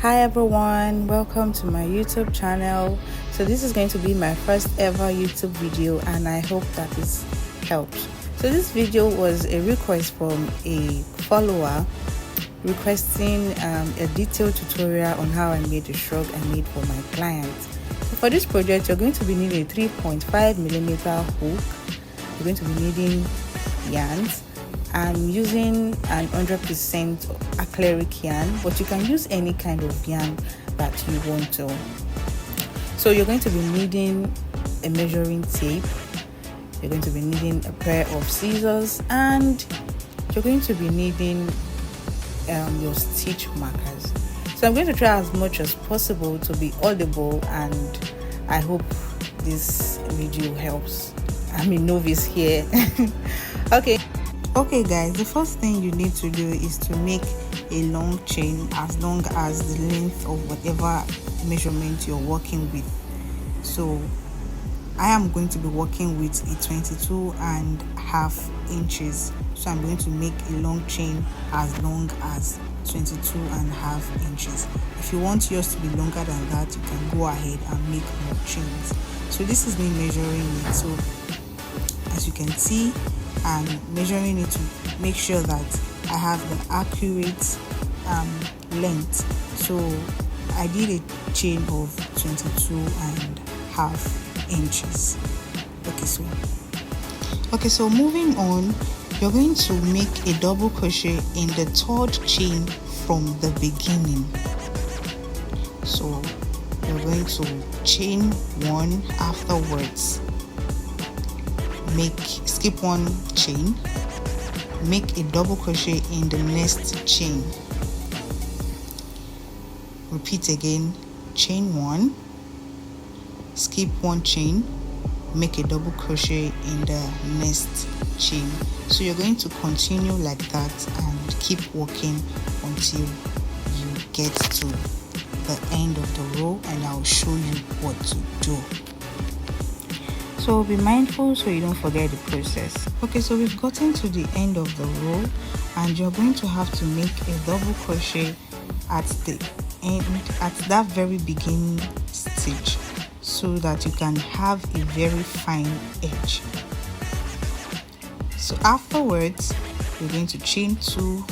Hi everyone, welcome to my YouTube channel. So this is going to be my first ever YouTube video and I hope that this helps. So this video was a request from a follower requesting a detailed tutorial on how I made a shrug I made for my clients. So for this project, you're going to be needing a 3.5mm hook. You're going to be needing yarns. I'm using an 100% acrylic yarn, but you can use any kind of yarn that you want to. So you're going to be needing a measuring tape, you're going to be needing a pair of scissors, and you're going to be needing your stitch markers. So I'm going to try as much as possible to be audible, and I hope this video helps. I'm a novice here. Okay guys, the first thing you need to do is to make a long chain as long as the length of whatever measurement you're working with. So I am going to be working with a 22.5 inches, so I'm going to make a long chain as long as 22.5 inches. If you want yours to be longer than that, you can go ahead and make more chains. So this is me measuring it. So as you can see, I'm measuring it to make sure that I have the accurate length. So I did a chain of 22.5 inches. Okay, so moving on, you're going to make a double crochet in the third chain from the beginning. So you're going to chain one afterwards, skip one chain, make a double crochet in the next chain, repeat again, chain one, skip one chain, make a double crochet in the next chain. So you're going to continue like that and keep working until you get to the end of the row, and I'll show you what to do. So be mindful so you don't forget the process. Okay, so we've gotten to the end of the row, and you're going to have to make a double crochet at the end, at that very beginning stitch, so that you can have a very fine edge. So afterwards, you're going to chain two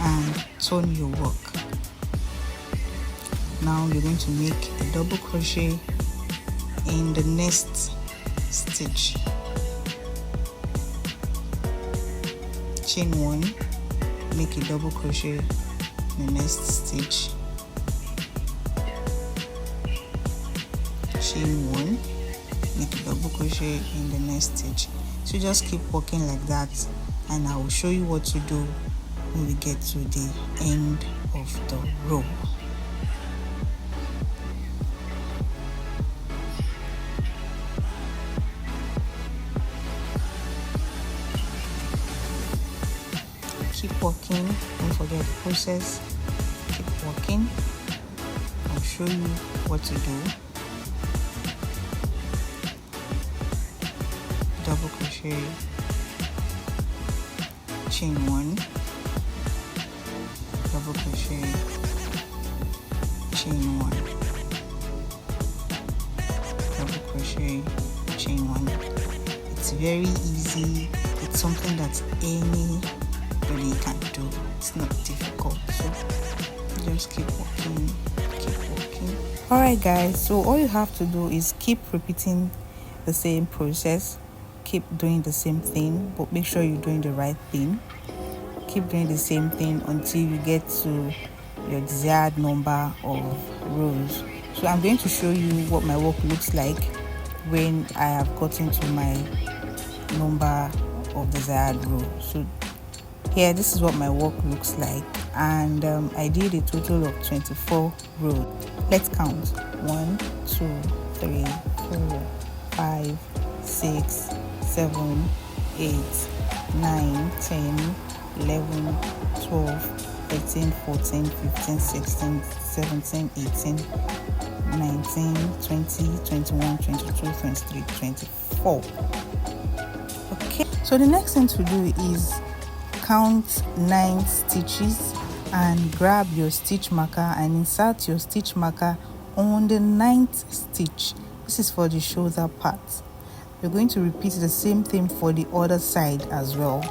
and turn your work. Now you're going to make a double crochet in the next stitch, chain one, make a double crochet in the next stitch, chain one, make a double crochet in the next stitch. So just keep working like that, and I will show you what to do when we get to the end of the row. Keep working, don't forget the process. Keep working. I'll show you what to do. Double crochet, chain one, double crochet, chain one, double crochet, chain one. It's very easy. It's something that anybody can do. It's not difficult, so just keep working. All right guys, so all you have to do is keep repeating the same process, keep doing the same thing, but make sure you're doing the right thing. Keep doing the same thing until you get to your desired number of rows. So I'm going to show you what my work looks like when I have gotten to my number of desired rows. So here, this is what my work looks like, and I did a total of 24 rows. Let's count. 1, 2, 3, 4, 5, 6, 7, 8, 9, 10, 11, 12, 13, 14, 15, 16, 17, 18, 19, 20, 21, 22, 23, 24. Okay, so the next thing to do is count 9 stitches and grab your stitch marker and insert your stitch marker on the 9th stitch. This is for the shoulder part. You're going to repeat the same thing for the other side as well.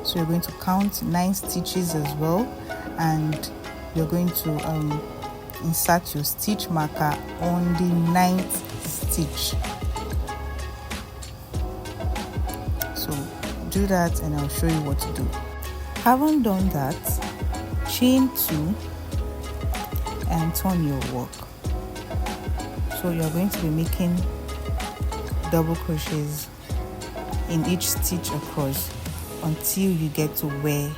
So you're going to count 9 stitches as well, and you're going to insert your stitch marker on the 9th stitch. So do that and I'll show you what to do. Having done that, chain 2 and turn your work. So you're going to be making double crochets in each stitch across until you get to where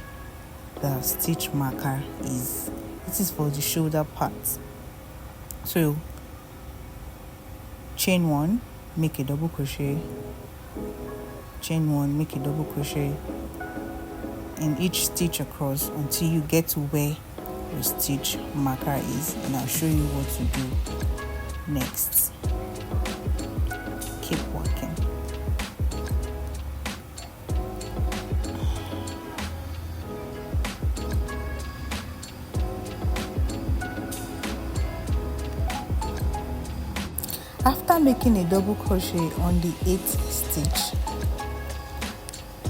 the stitch marker is. This is for the shoulder part. So chain 1, make a double crochet, chain 1, make a double crochet in each stitch across until you get to where your stitch marker is, and I'll show you what to do next. Keep working. After making a double crochet on the 8th stitch,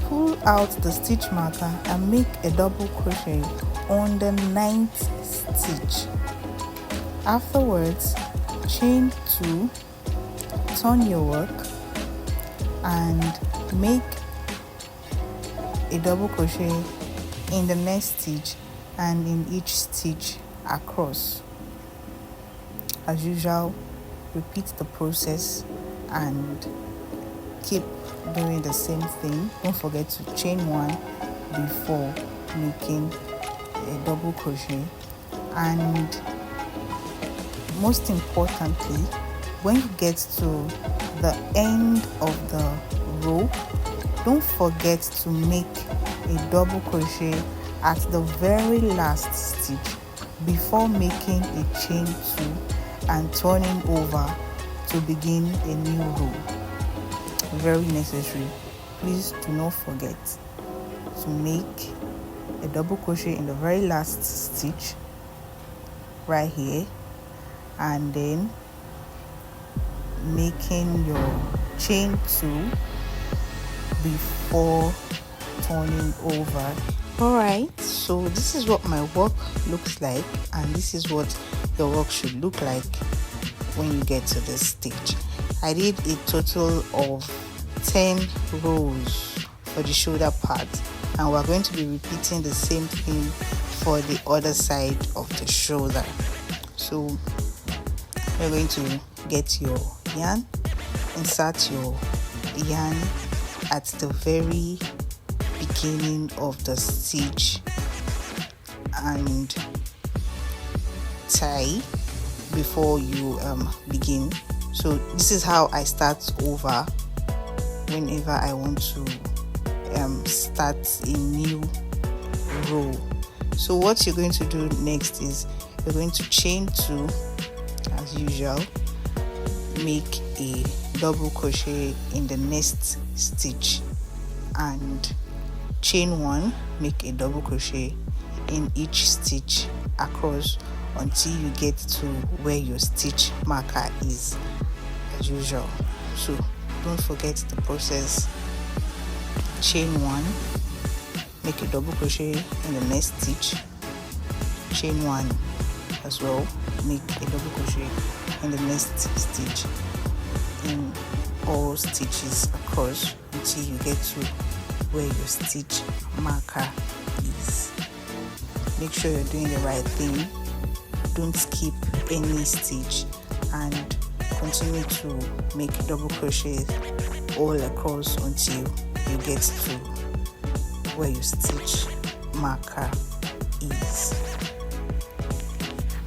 pull out the stitch marker and make a double crochet on the 9th stitch. Afterwards, chain 2, turn your work and make a double crochet in the next stitch and in each stitch across. As usual, repeat the process and keep doing the same thing. Don't forget to chain 1 before making a double crochet, and most importantly, when you get to the end of the row, don't forget to make a double crochet at the very last stitch before making a chain 2 and turning over to begin a new row. Very necessary. Please do not forget to make a double crochet in the very last stitch right here, and then making your chain 2 before turning over. Alright, so this is what my work looks like, and this is what your work should look like when you get to this stage. I did a total of 10 rows for the shoulder part, and we're going to be repeating the same thing for the other side of the shoulder. So you're going to get your yarn, insert your yarn at the very beginning of the stitch and tie before you begin. So this is how I start over whenever I want to start a new row. So what you're going to do next is you're going to chain 2 as usual, make a double crochet in the next stitch, and chain 1, make a double crochet in each stitch across until you get to where your stitch marker is as usual. So don't forget the process. Chain 1, make a double crochet in the next stitch, chain 1 as well, make a double crochet in the next stitch in all stitches across until you get to where your stitch marker is. Make sure you're doing the right thing. Don't skip any stitch and continue to make double crochets all across until you get to where your stitch marker is.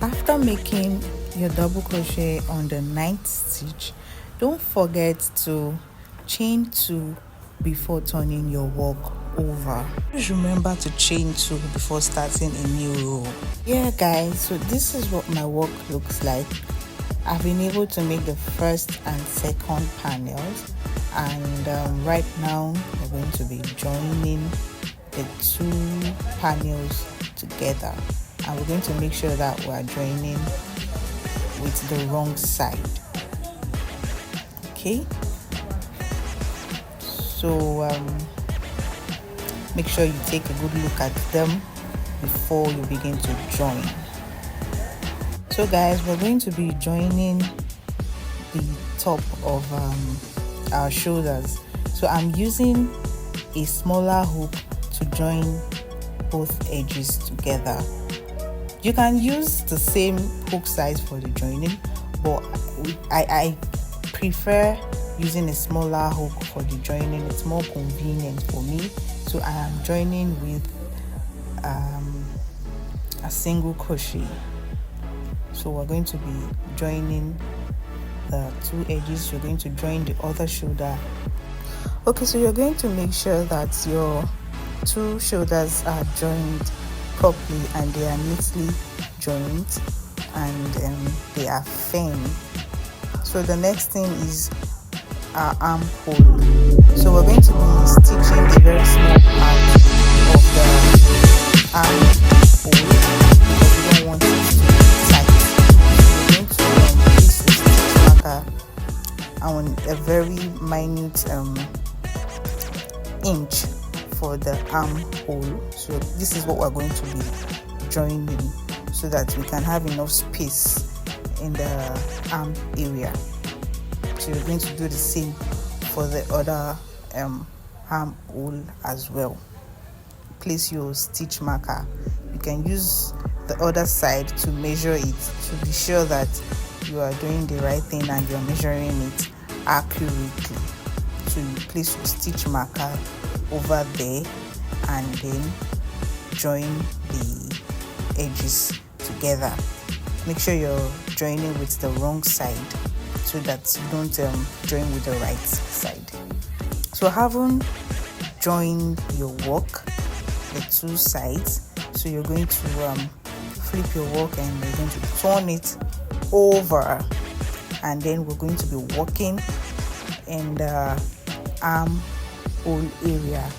After making your double crochet on the 9th stitch, don't forget to chain 2 before turning your work over. Just remember to chain 2 before starting a new row. Yeah guys, so this is what my work looks like. I've been able to make the first and second panels, and right now we're going to be joining the 2 panels together. and we're going to make sure that we are joining with the wrong side. Okay, so make sure you take a good look at them before you begin to join. So guys, we're going to be joining the top of our shoulders. So I'm using a smaller hook to join both edges together. You can use the same hook size for the joining, but I prefer using a smaller hook for the joining. It's more convenient for me. So I am joining with a single crochet. So we're going to be joining the two edges. You're going to join the other shoulder. Okay, so you're going to make sure that your two shoulders are joined properly and they are neatly joined and they are firm. So the next thing is our armhole. So we're going to be stitching a very small part of the armhole because we don't want it to be tight. We're going to place a stitch marker on a very minute inch for the armhole. So this is what we're going to be joining so that we can have enough space in the arm area. So you're going to do the same for the other armhole as well. Place your stitch marker. You can use the other side to measure it to be sure that you are doing the right thing and you're measuring it accurately. So you place your stitch marker over there and then join the edges together. Make sure you're joining with the wrong side so that you don't join with the right side. So having joined your work, the two sides, so you're going to flip your work and you're going to turn it over, and then we're going to be working in the armhole area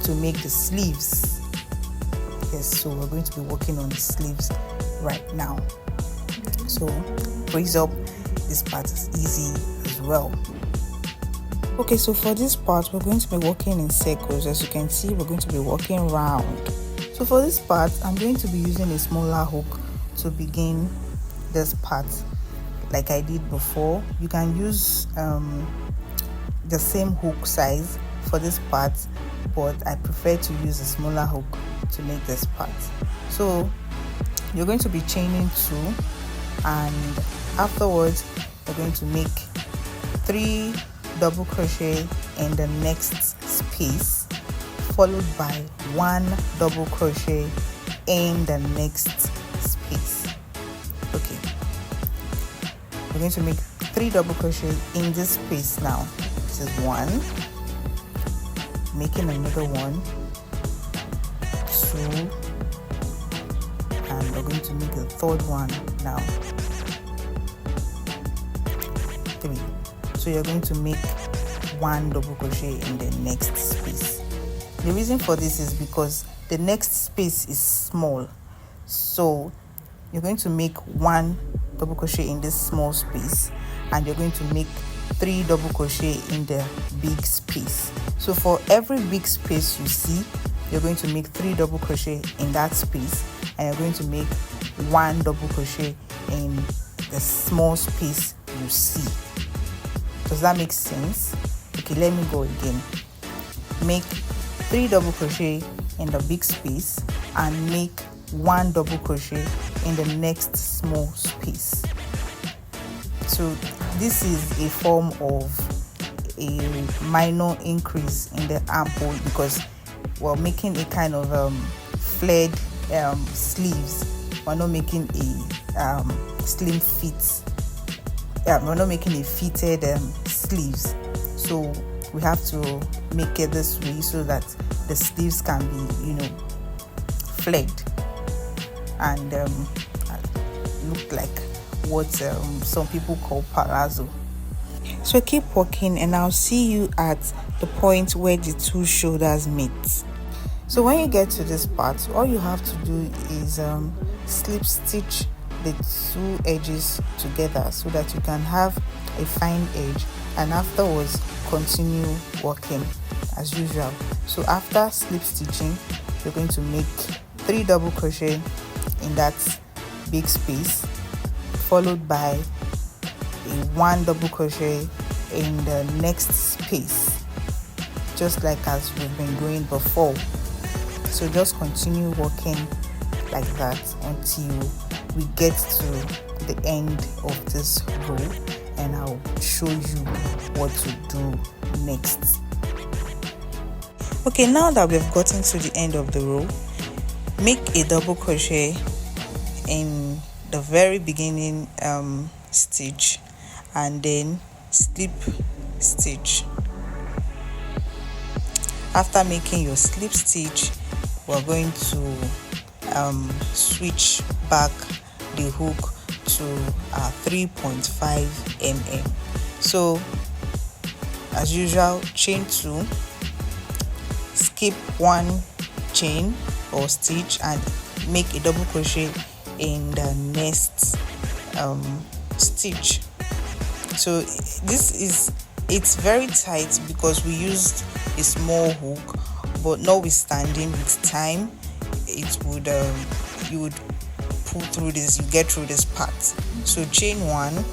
to make the sleeves. Yes, so we're going to be working on the sleeves right now. So brace up, this part is easy as well. Okay, so for this part we're going to be working in circles. As you can see, we're going to be working round. So for this part I'm going to be using a smaller hook to begin this part like I did before. You can use the same hook size for this part, but I prefer to use a smaller hook to make this part. So you're going to be chaining 2, and afterwards you're going to make 3 double crochet in the next space, followed by 1 double crochet in the next space. Okay, we're going to make 3 double crochet in this space now. This is 1, making another 1, 2, and we're going to make the third one now, 3. So you're going to make 1 double crochet in the next space. The reason for this is because the next space is small, so you're going to make 1 double crochet in this small space, and you're going to make 3 double crochet in the big space. So for every big space you see, you're going to make 3 double crochet in that space, and you're going to make 1 double crochet in the small space you see. Does that make sense? Okay, let me go again. Make 3 double crochet in the big space and make 1 double crochet in the next small space. So this is a form of a minor increase in the armhole because we're making a kind of flared sleeves. We're not making a slim fit. We're not making a fitted sleeves, so we have to make it this way so that the sleeves can be, flared and look like what some people call palazzo. So keep working and I'll see you at the point where the two shoulders meet. So when you get to this part, all you have to do is slip stitch the two edges together so that you can have a fine edge, and afterwards continue working as usual. So after slip stitching, you're going to make 3 double crochet in that big space, followed by a 1 double crochet in the next space, just like as we've been doing before. So just continue working like that until we get to the end of this row, and I'll show you what to do next. Okay, now that we've gotten to the end of the row, make a double crochet in the very beginning stitch, and then slip stitch. After making your slip stitch, we're going to switch back the hook to 3.5 mm. So as usual, chain 2, skip 1 chain or stitch, and make a double crochet in the next stitch. So it's very tight because we used a small hook, but notwithstanding, with time it would you would pull through this, you get through this part. So chain 1,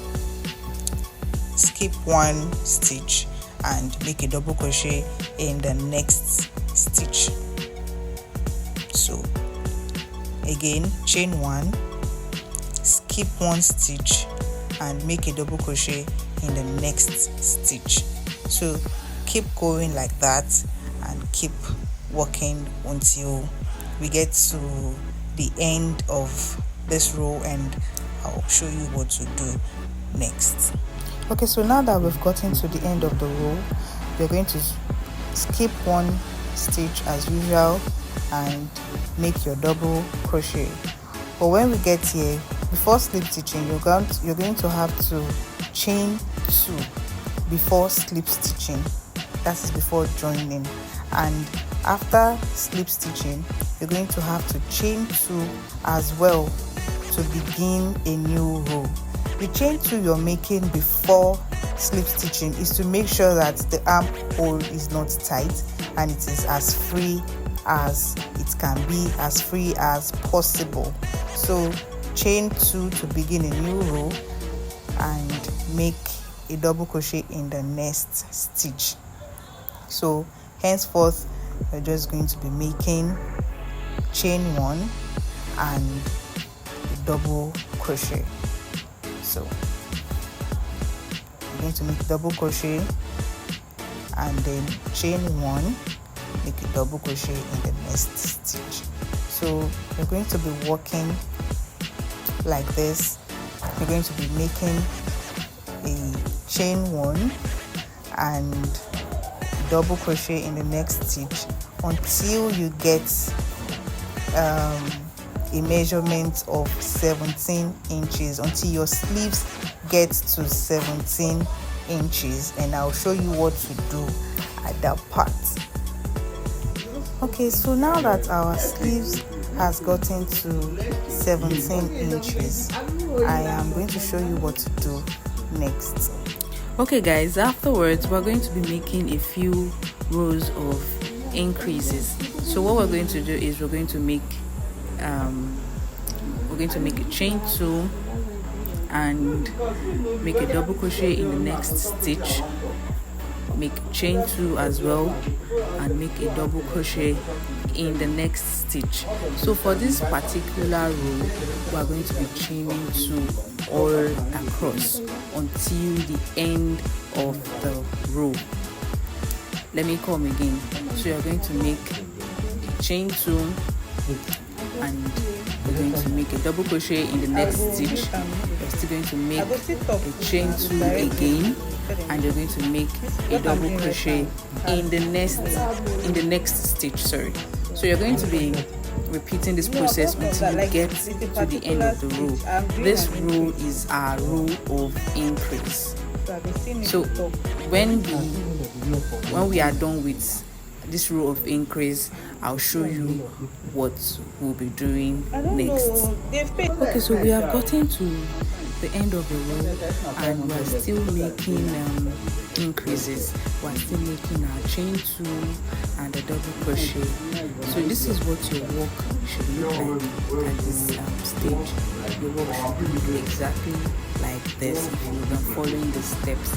skip 1 stitch, and make a double crochet in the next stitch. So again, chain 1, skip 1 stitch, and make a double crochet in the next stitch. So keep going like that and keep working until we get to the end of this row, and I'll show you what to do next. Okay, so now that we've gotten to the end of the row, we're going to skip 1 stitch as usual and make your double crochet. But when we get here, before slip stitching, you're going to have to chain 2 before slip stitching. That is before joining. And after slip stitching, you're going to have to chain 2 as well to begin a new row. The chain 2 you're making before slip stitching is to make sure that the armhole is not tight and it is as free as it can be, as free as possible. So chain 2 to begin a new row and make a double crochet in the next stitch. So henceforth, we're just going to be making chain 1 and a double crochet. So we're going to make double crochet and then chain 1, make a double crochet in the next stitch. So we're going to be working like this. We're going to be making a chain 1 and double crochet in the next stitch until you get a measurement of 17 inches, until your sleeves get to 17 inches, and I'll show you what to do at that part. Okay, so now that our sleeves has gotten to 17 inches, I am going to show you what to do next. Okay guys, afterwards we're going to be making a few rows of increases. So what we're going to do is we're going to make a chain 2 and make a double crochet in the next stitch, make chain 2 as well, and make a double crochet in the next stitch. So for this particular row, we are going to be chaining 2 all across until the end of the row. Let me come again. So you're going to make a chain 2 and we're going to make a double crochet in the next stitch. You're still going to make a chain 2 again, and you're going to make a double crochet in the next stitch. So you're going to be repeating this process until you get to the end of the row. This row is our row of increase. So when we are done with this row of increase, I'll show you what we'll be doing next. Okay, so we have gotten to the end of the row and we're still making increases. We're still making our chain 2 and a double crochet. So this is what your work should look like at this stage. Your work should look exactly like this if you've been following the steps.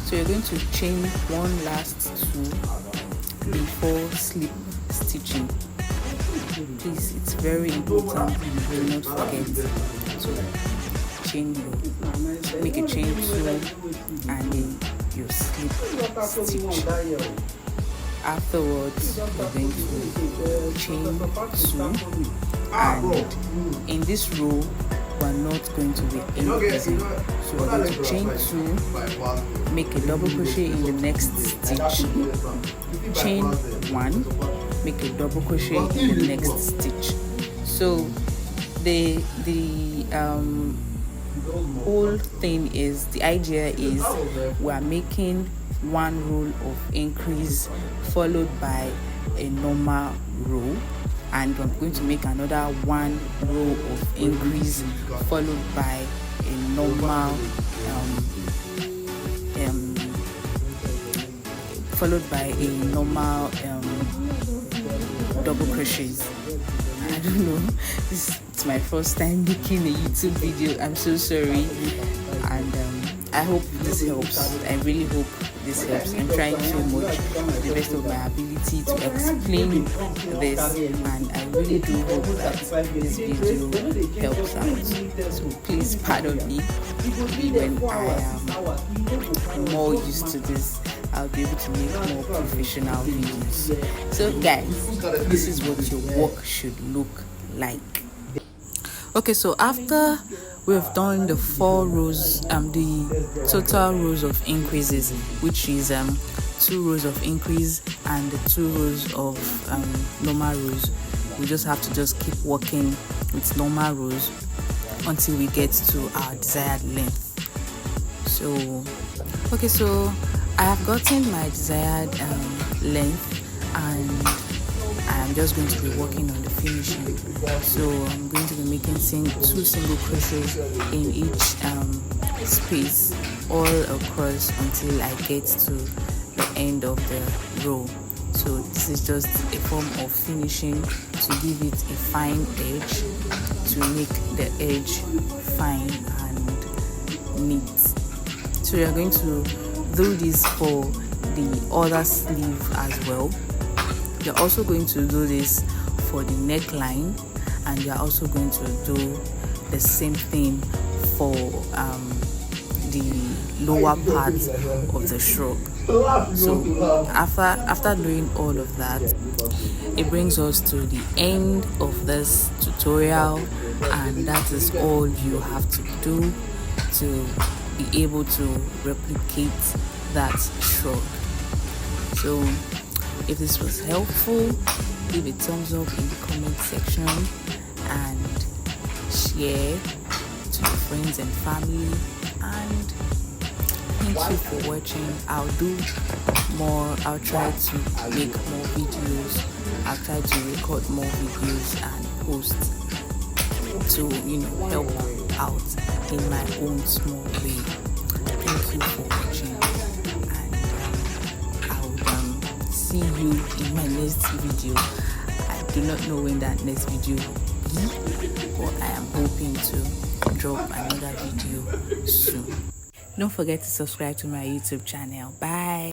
So you're going to chain one last 2 before slip stitching. Please, it's very important, do not forget to chain make a chain 2 and then you slip stitch. Afterwards, you're going to chain 2, and in this row we're not going to be increasing, so we're going to chain 2, make a double crochet in the next stitch, chain 1, make a double crochet in the next stitch. So the whole thing is, the idea is we're making one row of increase followed by a normal row, and I'm going to make another one row of increase followed by a normal double crochets. I don't know, it's my first time making a YouTube video. I'm so sorry, and I hope this helps. I really hope this helps. I'm trying so much to the best of my ability to explain this, and I really do hope that this video helps out. So please pardon me when I am more used to this. I'll be able to make more professional videos. So guys, this is what your work should look like. Okay, so after we've done the 4 rows, the total rows of increases, which is 2 rows of increase and 2 rows of normal rows, we just have to just keep working with normal rows until we get to our desired length. So okay, so I have gotten my desired length, and I'm just going to be working on the finishing. So I'm going to be making 2 single crochets in each space all across until I get to the end of the row. So this is just a form of finishing to give it a fine edge, to make the edge fine and neat. So you're going to do this for the other sleeve as well. You're also going to do this for the neckline, and you're also going to do the same thing for the lower part of the shrug. So after doing all of that, it brings us to the end of this tutorial, and that is all you have to do to be able to replicate that shrug. So if this was helpful, give a thumbs up in the comment section and share to your friends and family, and thank you for watching. I'll do more. I'll try to make more videos. I'll try to record more videos and post to help out in my own small way. Thank you for watching, and I'll see you in my next video. I do not know when that next video will be, but I am hoping to drop another video soon. Don't forget to subscribe to my YouTube channel. Bye.